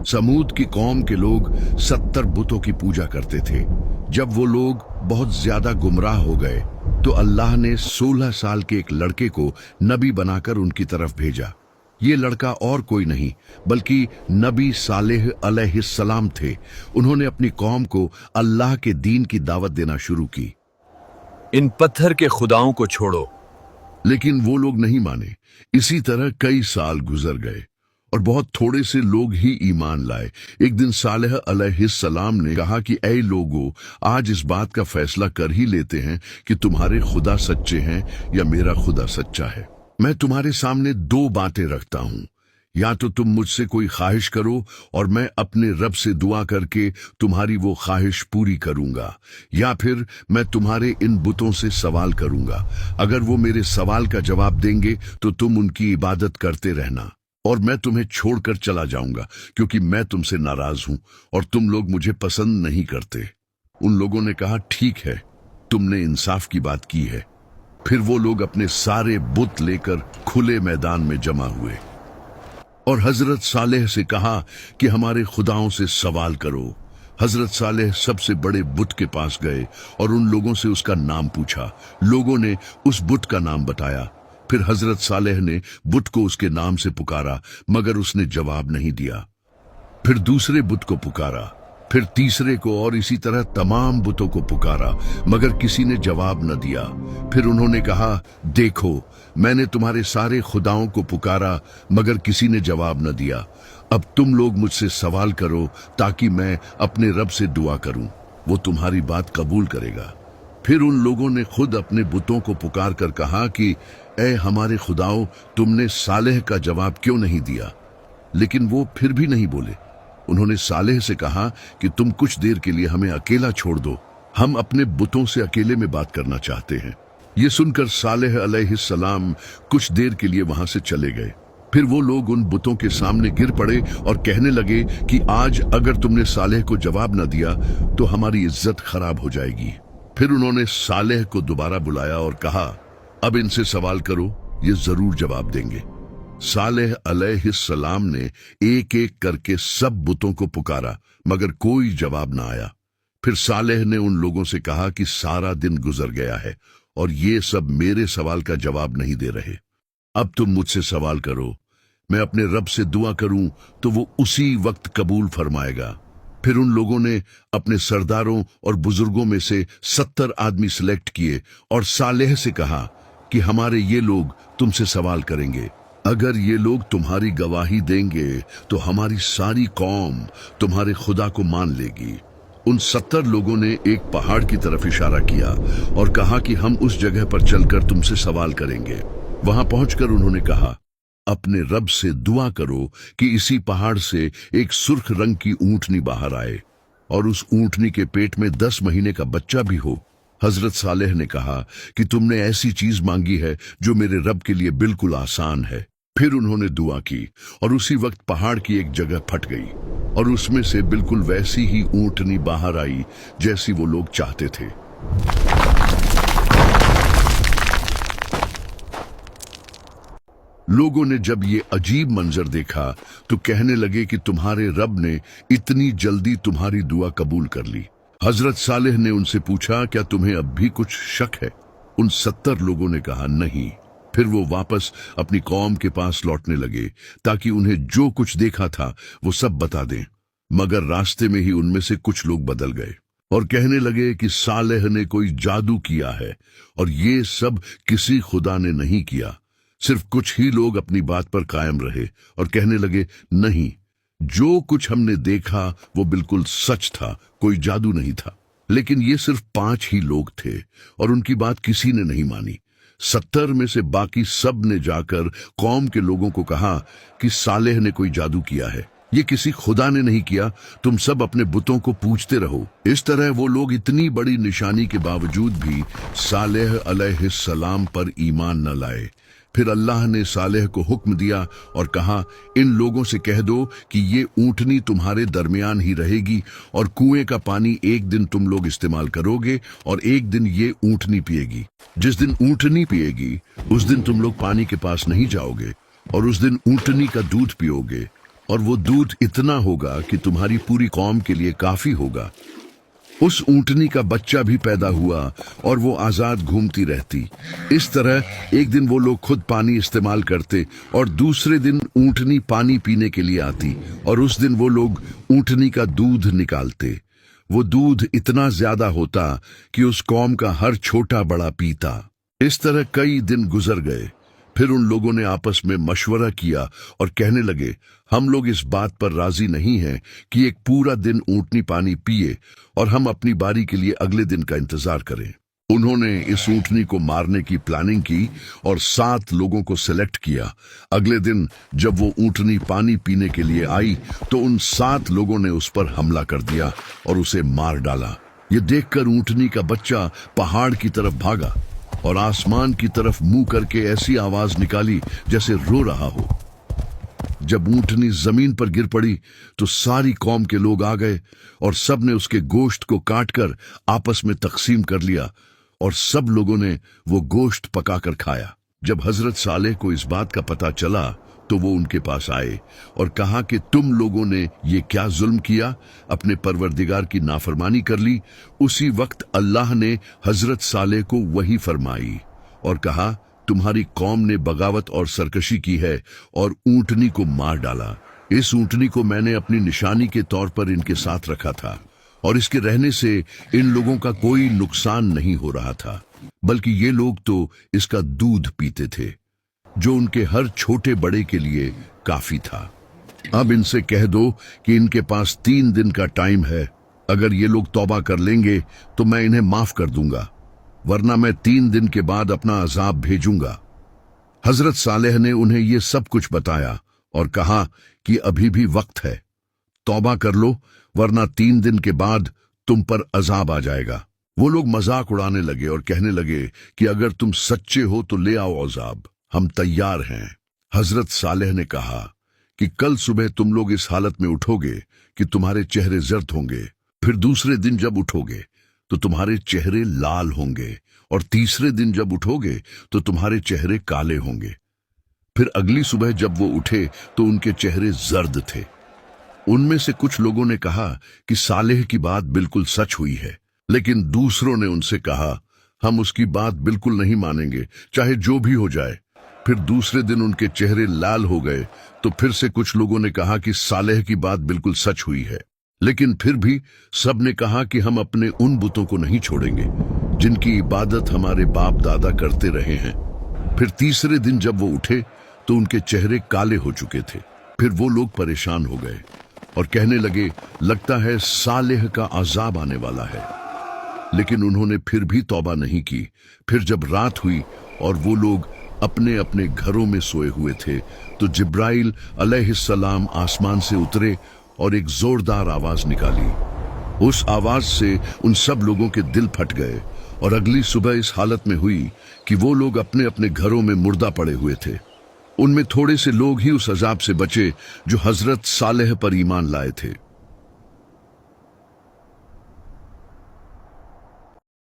समूद की कौम के लोग 70 बुतों की पूजा करते थे। जब वो लोग बहुत ज्यादा गुमराह हो गए तो अल्लाह ने 16 साल के एक लड़के को नबी बनाकर उनकी तरफ भेजा। ये लड़का और कोई नहीं बल्कि नबी सालेह अलैहिस्सलाम थे। उन्होंने अपनी कौम को अल्लाह के दीन की दावत देना शुरू की। इन पत्थर के खुदाओं को छोड़ो। लेकिन वो लोग नहीं माने। इसी तरह कई साल गुजर गए और बहुत थोड़े से लोग ही ईमान लाए। एक दिन सालेह अलैहिस्सलाम ने कहा कि ऐ लोगों, आज इस बात का फैसला कर ही लेते हैं कि तुम्हारे खुदा सच्चे हैं या मेरा खुदा सच्चा है। मैं तुम्हारे सामने दो बातें रखता हूं, या तो तुम मुझसे कोई ख्वाहिश करो और मैं अपने रब से दुआ करके तुम्हारी वो ख्वाहिश पूरी करूंगा, या फिर मैं तुम्हारे इन बुतों से सवाल करूंगा। अगर वो मेरे सवाल का जवाब देंगे तो तुम उनकी इबादत करते रहना और मैं तुम्हें छोड़कर चला जाऊंगा, क्योंकि मैं तुमसे नाराज हूं और तुम लोग मुझे पसंद नहीं करते। उन लोगों ने कहा, ठीक है, तुमने इंसाफ की बात की है। फिर वो लोग अपने सारे बुत लेकर खुले मैदान में जमा हुए और हजरत सालेह से कहा कि हमारे खुदाओं से सवाल करो। हजरत सालेह सबसे बड़े बुत के पास गए और उन लोगों से उसका नाम पूछा। लोगों ने उस बुत का नाम बताया। फिर हजरत सालेह ने बुत को उसके नाम से पुकारा, मगर उसने जवाब नहीं दिया। फिर दूसरे बुत को पुकारा, फिर तीसरे को, और इसी तरह तमाम बुतों को पुकारा, मगर किसी ने जवाब न दिया। फिर उन्होंने कहा, देखो, मैंने तुम्हारे सारे खुदाओं को पुकारा मगर किसी ने जवाब न दिया। अब तुम लोग मुझसे सवाल करो ताकि मैं अपने रब से दुआ करूं, वो तुम्हारी बात कबूल करेगा। फिर उन लोगों ने खुद अपने बुतों को पुकार कर कहा कि ऐ हमारे खुदाओं, तुमने सालेह का जवाब क्यों नहीं दिया? लेकिन वो फिर भी नहीं बोले। उन्होंने सालेह से कहा कि तुम कुछ देर के लिए हमें अकेला छोड़ दो, हम अपने बुतों से अकेले में बात करना चाहते हैं। ये सुनकर सालेह अलैहिस्सलाम कुछ देर के लिए वहां से चले गए। फिर वो लोग उन बुतों के सामने गिर पड़े और कहने लगे कि आज अगर तुमने सालेह को जवाब न दिया तो हमारी इज्जत खराब हो जाएगी। फिर उन्होंने सालेह को दोबारा बुलाया और कहा, अब इनसे सवाल करो, ये जरूर जवाब देंगे। सालेह अलैहिस्सलाम ने एक एक करके सब बुतों को पुकारा, मगर कोई जवाब न आया। फिर सालेह ने उन लोगों से कहा कि सारा दिन गुजर गया है और ये सब मेरे सवाल का जवाब नहीं दे रहे। अब तुम मुझसे सवाल करो, मैं अपने रब से दुआ करूं तो वो उसी वक्त कबूल फरमाएगा। फिर उन लोगों ने अपने सरदारों और बुजुर्गों में से 70 आदमी सिलेक्ट किए और सालेह से कहा कि हमारे ये लोग तुमसे सवाल करेंगे। अगर ये लोग तुम्हारी गवाही देंगे तो हमारी सारी कौम तुम्हारे खुदा को मान लेगी। उन 70 लोगों ने एक पहाड़ की तरफ इशारा किया और कहा कि हम उस जगह पर चलकर तुमसे सवाल करेंगे। वहां पहुंचकर उन्होंने कहा, अपने रब से दुआ करो कि इसी पहाड़ से एक सुर्ख रंग की ऊंटनी बाहर आए और उस ऊंटनी के पेट में 10 महीने का बच्चा भी हो। हजरत सालेह ने कहा कि तुमने ऐसी चीज मांगी है जो मेरे रब के लिए बिल्कुल आसान है। फिर उन्होंने दुआ की और उसी वक्त पहाड़ की एक जगह फट गई और उसमें से बिल्कुल वैसी ही ऊंटनी बाहर आई जैसी वो लोग चाहते थे। लोगों ने जब ये अजीब मंजर देखा तो कहने लगे कि तुम्हारे रब ने इतनी जल्दी तुम्हारी दुआ कबूल कर ली। हजरत सालेह ने उनसे पूछा, क्या तुम्हें अब भी कुछ शक है? उन 70 लोगों ने कहा, नहीं। फिर वो वापस अपनी कौम के पास लौटने लगे ताकि उन्हें जो कुछ देखा था वो सब बता दें, मगर रास्ते में ही उनमें से कुछ लोग बदल गए और कहने लगे कि सालेह ने कोई जादू किया है और ये सब किसी खुदा ने नहीं किया। सिर्फ कुछ ही लोग अपनी बात पर कायम रहे और कहने लगे, नहीं, जो कुछ हमने देखा वो बिल्कुल सच था, कोई जादू नहीं था। लेकिन ये सिर्फ 5 ही लोग थे और उनकी बात किसी ने नहीं मानी। 70 में से बाकी सब ने जाकर कौम के लोगों को कहा कि सालेह ने कोई जादू किया है, ये किसी खुदा ने नहीं किया, तुम सब अपने बुतों को पूजते रहो। इस तरह वो लोग इतनी बड़ी निशानी के बावजूद भी सालेह अलैहिस्सलाम पर ईमान न लाए। फिर अल्लाह ने सालेह को हुक्म दिया और कहा, इन लोगों से कह दो कि ये ऊंटनी तुम्हारे दरमियान ही रहेगी और कुएं का पानी एक दिन तुम लोग इस्तेमाल करोगे और एक दिन ये ऊंटनी पिएगी। जिस दिन ऊंटनी पिएगी उस दिन तुम लोग पानी के पास नहीं जाओगे और उस दिन ऊंटनी का दूध पियोगे। और वो दूध इतना होगा कि तुम्हारी पूरी कौम के लिए काफी होगा। उस ऊंटनी का बच्चा भी पैदा हुआ और वो आजाद घूमती रहती। इस तरह एक दिन वो लोग खुद पानी इस्तेमाल करते और दूसरे दिन ऊंटनी पानी पीने के लिए आती और उस दिन वो लोग ऊंटनी का दूध निकालते। वो दूध इतना ज्यादा होता कि उस कौम का हर छोटा बड़ा पीता। इस तरह कई दिन गुजर गए। फिर उन लोगों ने आपस में मशवरा किया और कहने लगे, हम लोग इस बात पर राजी नहीं हैं कि एक पूरा दिन ऊंटनी पानी पिए और हम अपनी बारी के लिए अगले दिन का इंतजार करें। उन्होंने इस ऊंटनी को मारने की प्लानिंग की और 7 लोगों को सिलेक्ट किया। अगले दिन जब वो ऊंटनी पानी पीने के लिए आई तो उन 7 लोगों ने उस पर हमला कर दिया और उसे मार डाला। ये देखकर ऊंटनी का बच्चा पहाड़ की तरफ भागा और आसमान की तरफ मुंह करके ऐसी आवाज निकाली जैसे रो रहा हो। जब ऊंटनी जमीन पर गिर पड़ी तो सारी कौम के लोग आ गए और सब ने उसके गोश्त को काटकर आपस में तकसीम कर लिया और सब लोगों ने वो गोश्त पकाकर खाया। जब हजरत सालेह को इस बात का पता चला तो वो उनके पास आए और कहा कि तुम लोगों ने ये क्या जुल्म किया, अपने परवरदिगार की नाफरमानी कर ली। उसी वक्त अल्लाह ने हजरत सालेह को वही फरमाई और कहा, तुम्हारी कौम ने बगावत और सरकशी की है और ऊंटनी को मार डाला। इस ऊंटनी को मैंने अपनी निशानी के तौर पर इनके साथ रखा था और इसके रहने से इन लोगों का कोई नुकसान नहीं हो रहा था, बल्कि ये लोग तो इसका दूध पीते थे जो उनके हर छोटे बड़े के लिए काफी था। अब इनसे कह दो कि इनके पास 3 दिन का टाइम है। अगर ये लोग तौबा कर लेंगे तो मैं इन्हें माफ कर दूंगा, वरना मैं 3 दिन के बाद अपना अजाब भेजूंगा। हजरत सालेह ने उन्हें ये सब कुछ बताया और कहा कि अभी भी वक्त है, तौबा कर लो, वरना 3 दिन के बाद तुम पर अजाब आ जाएगा। वो लोग मजाक उड़ाने लगे और कहने लगे कि अगर तुम सच्चे हो तो ले आओ अजाब, हम तैयार हैं। हजरत सालेह ने कहा कि कल सुबह तुम लोग इस हालत में उठोगे कि तुम्हारे चेहरे जर्द होंगे, फिर दूसरे दिन जब उठोगे तो तुम्हारे चेहरे लाल होंगे और तीसरे दिन जब उठोगे तो तुम्हारे चेहरे काले होंगे। फिर अगली सुबह जब वो उठे तो उनके चेहरे जर्द थे। उनमें से कुछ लोगों ने कहा कि सालेह की बात बिल्कुल सच हुई है, लेकिन दूसरों ने उनसे कहा, हम उसकी बात बिल्कुल नहीं मानेंगे, चाहे जो भी हो जाए। फिर दूसरे दिन उनके चेहरे लाल हो गए तो फिर से कुछ लोगों ने कहा कि सालेह की बात बिल्कुल सच हुई है, लेकिन फिर भी सब ने कहा कि हम अपने उन बुतों को नहीं छोड़ेंगे जिनकी इबादत हमारे बाप दादा करते रहे हैं। फिर तीसरे दिन जब वो उठे तो उनके चेहरे काले हो चुके थे। फिर वो लोग परेशान हो गए और कहने लगे, लगता है सालेह का अजाब आने वाला है। लेकिन उन्होंने फिर भी तौबा नहीं की। फिर जब रात हुई और वो लोग अपने अपने घरों में सोए हुए थे तो जिब्राइल अलैहिस्सलाम आसमान से उतरे और एक जोरदार आवाज निकाली। उस आवाज से उन सब लोगों के दिल फट गए और अगली सुबह इस हालत में हुई कि वो लोग अपने अपने घरों में मुर्दा पड़े हुए थे। उनमें थोड़े से लोग ही उस अजाब से बचे जो हजरत सालेह पर ईमान लाए थे।